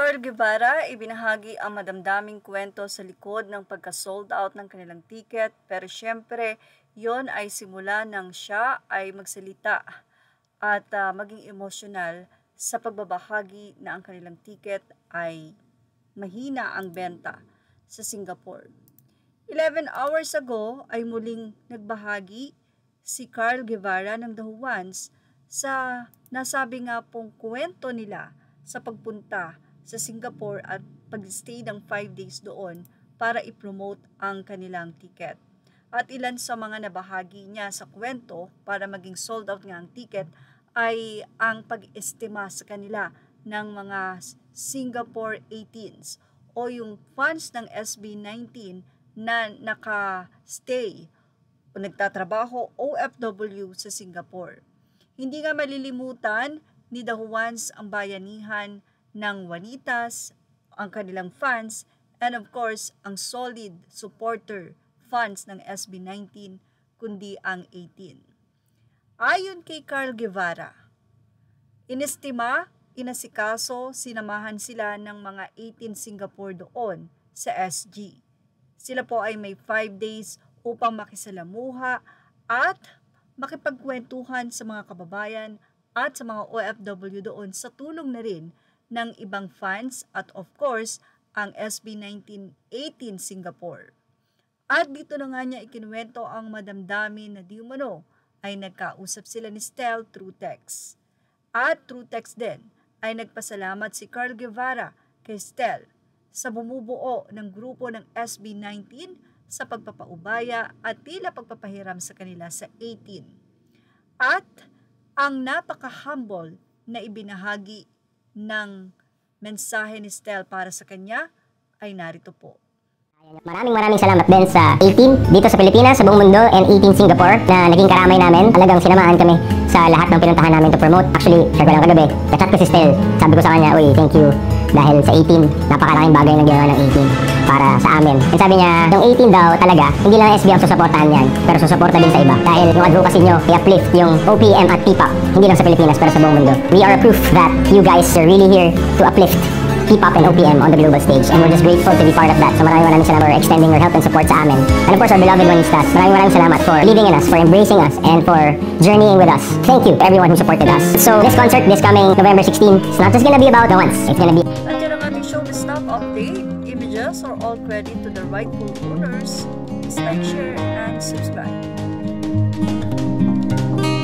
Carl Guevara, ibinahagi ang madamdaming kwento sa likod ng pagka-sold out ng kanilang ticket, pero syempre, yon ay simula nang siya ay magsalita at maging emosyonal sa pagbabahagi na ang kanilang ticket ay mahina ang benta sa Singapore. 11 hours ago ay muling nagbahagi si Carl Guevara ng The Juans sa nasabi nga pong kwento nila sa pagpunta sa Singapore at pag-stay ng 5 days doon para i-promote ang kanilang ticket. At ilan sa mga nabahagi niya sa kwento para maging sold out nga ang ticket ay ang pag-estima sa kanila ng mga Singapore 18s o yung fans ng SB19 na naka-stay o nagtatrabaho OFW sa Singapore. Hindi nga malilimutan ni The Juans ang bayanihan ng Juanitas, ang kanilang fans, and of course, ang solid supporter fans ng SB19, kundi ang 18. Ayon kay Carl Guevara, inestima, inasikaso, sinamahan sila ng mga 18 Singapore doon sa SG. Sila po ay may 5 days upang makisalamuha at makipagkwentuhan sa mga kababayan at sa mga OFW doon sa tulong na rin ng ibang fans at of course ang SB19 18 Singapore. At dito na nga niya ikinuwento ang madamdamin na di umano ay nagkausap sila ni Stel through text. At through text din ay nagpasalamat si Carl Guevara kay Stel sa bumubuo ng grupo ng SB19 sa pagpapaubaya at tila pagpapahiram sa kanila sa 18. At ang napaka-humble na ibinahagi ng mensahe ni Stel para sa kanya ay narito po. Maraming salamat din sa 18 dito sa Pilipinas, sa buong mundo, and 18 Singapore na naging karamay namin. Talagang sinamahan kami sa lahat ng pinuntahan namin to promote. Actually, share ko lang kagabi, na-chat ko si Stel. Sabi ko sa kanya, uy, thank you. Dahil sa 18, napakalaking bagay na ginawa ng 18 para sa amin. And sabi niya, yung 18 daw talaga, hindi lang SB ang susuportahan yan, pero susuporta din sa iba. Dahil yung advocacy nyo, i-uplift yung OPM at P-POP, hindi lang sa Pilipinas, pero sa buong mundo. We are a proof that you guys are really here to uplift P-POP and OPM on the global stage, and we're just grateful to be part of that. So maraming salamat for extending your help and support sa amin. And of course, our beloved Juanistas, maraming salamat for believing in us, for embracing us, and for journeying with us. Thank you to everyone who supported us. So this concert, this coming November 16, it's not just gonna be about the ones. It's gonna be... Nandiyan ang ating showbiz stop update. Images are all credit to the rightful owners. Please like, share, and subscribe.